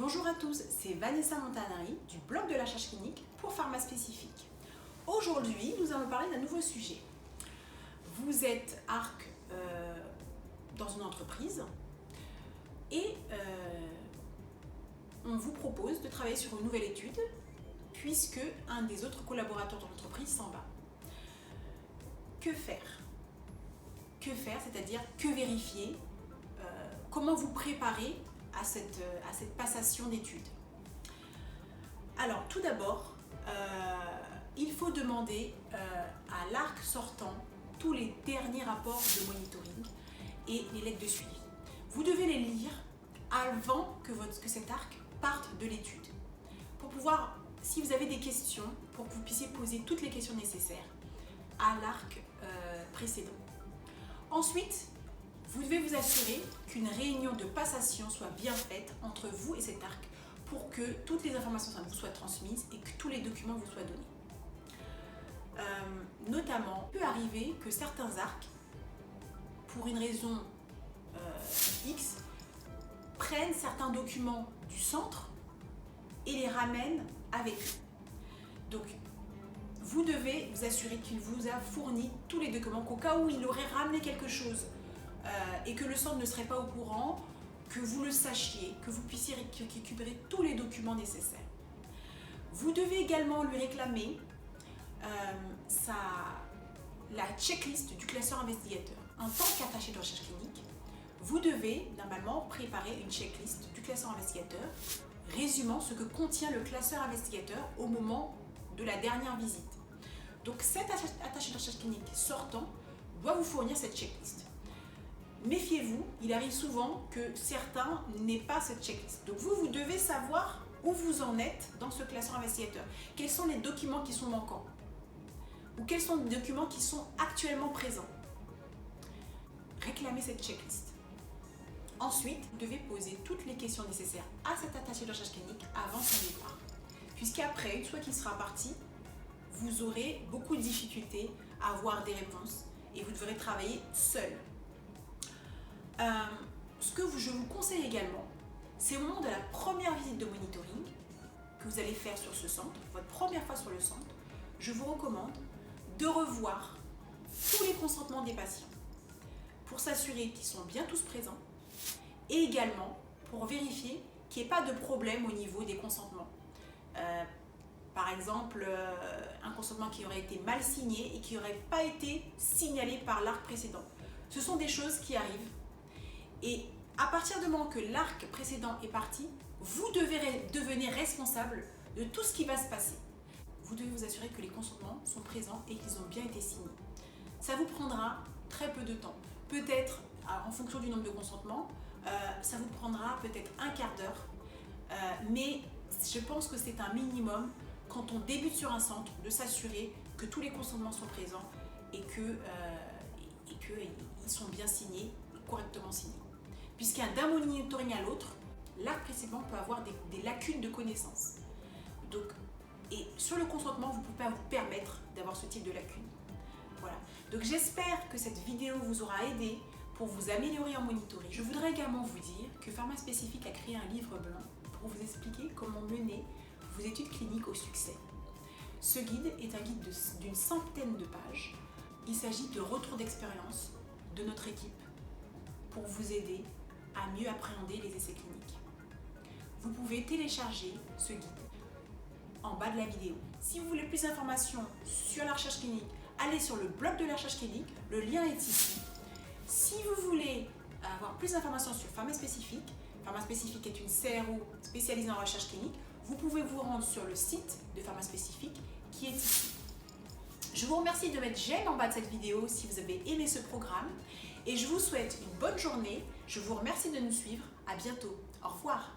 Bonjour à tous, c'est Vanessa Montanari du blog de la recherche clinique pour Pharma Spécifique. Aujourd'hui, nous allons parler d'un nouveau sujet. Vous êtes ARC dans une entreprise et on vous propose de travailler sur une nouvelle étude puisque un des autres collaborateurs de l'entreprise s'en va. Que faire? Que faire, c'est-à-dire que vérifier? Comment vous préparer à cette passation d'études? Alors, tout d'abord, il faut demander à l'ARC sortant tous les derniers rapports de monitoring et les lettres de suivi. Vous devez les lire avant que cet ARC parte de l'étude. Pour pouvoir, si vous avez des questions, pour que vous puissiez poser toutes les questions nécessaires à l'ARC précédent. Ensuite, vous devez vous assurer qu'une réunion de passation soit bien faite entre vous et cet ARC pour que toutes les informations vous soient transmises et que tous les documents vous soient donnés. Notamment, il peut arriver que certains ARC, pour une raison X, prennent certains documents du centre et les ramènent avec eux. Donc, vous devez vous assurer qu'il vous a fourni tous les documents, qu'au cas où il aurait ramené quelque chose et que le centre ne serait pas au courant, que vous le sachiez, que vous puissiez récupérer tous les documents nécessaires. Vous devez également lui réclamer la checklist du classeur investigateur. En tant qu'attaché de recherche clinique, vous devez normalement préparer une checklist du classeur investigateur résumant ce que contient le classeur investigateur au moment de la dernière visite. Donc cet attaché de recherche clinique sortant doit vous fournir cette checklist. Méfiez-vous, il arrive souvent que certains n'aient pas cette checklist. Donc vous devez savoir où vous en êtes dans ce classeur investigateur. Quels sont les documents qui sont manquants? Ou quels sont les documents qui sont actuellement présents? Réclamez cette checklist. Ensuite, vous devez poser toutes les questions nécessaires à cet attaché de recherche clinique avant son départ. Puisqu'après, une fois qu'il sera parti, vous aurez beaucoup de difficultés à avoir des réponses et vous devrez travailler seul. Ce que je vous conseille également, c'est au moment de la première visite de monitoring que vous allez faire sur ce centre, votre première fois sur le centre, je vous recommande de revoir tous les consentements des patients pour s'assurer qu'ils sont bien tous présents et également pour vérifier qu'il n'y ait pas de problème au niveau des consentements. Par exemple, un consentement qui aurait été mal signé et qui n'aurait pas été signalé par l'ARC précédent. Ce sont des choses qui arrivent. Et à partir du moment que l'ARC précédent est parti, vous devez devenir responsable de tout ce qui va se passer. Vous devez vous assurer que les consentements sont présents et qu'ils ont bien été signés. Ça vous prendra très peu de temps. Peut-être, en fonction du nombre de consentements, ça vous prendra peut-être un quart d'heure. Mais je pense que c'est un minimum quand on débute sur un centre de s'assurer que tous les consentements sont présents et qu'ils sont bien signés, correctement signés. D'un monitoring à l'autre, l'ARC précédent peut avoir des lacunes de connaissances. Et sur le consentement, vous ne pouvez pas vous permettre d'avoir ce type de lacunes. Voilà. Donc j'espère que cette vidéo vous aura aidé pour vous améliorer en monitoring. Je voudrais également vous dire que Pharma Spécifique a créé un livre blanc pour vous expliquer comment mener vos études cliniques au succès. Ce guide est un guide d'une centaine de pages. Il s'agit de retours d'expérience de notre équipe pour vous aider à mieux appréhender les essais cliniques. Vous pouvez télécharger ce guide en bas de la vidéo. Si vous voulez plus d'informations sur la recherche clinique, allez sur le blog de la recherche clinique, le lien est ici. Si vous voulez avoir plus d'informations sur Pharma Spécifique est une CRO spécialisée en recherche clinique, vous pouvez vous rendre sur le site de Pharma Spécifique qui est ici. Je vous remercie de mettre j'aime en bas de cette vidéo si vous avez aimé ce programme et je vous souhaite une bonne journée. Je vous remercie de nous suivre. À bientôt. Au revoir.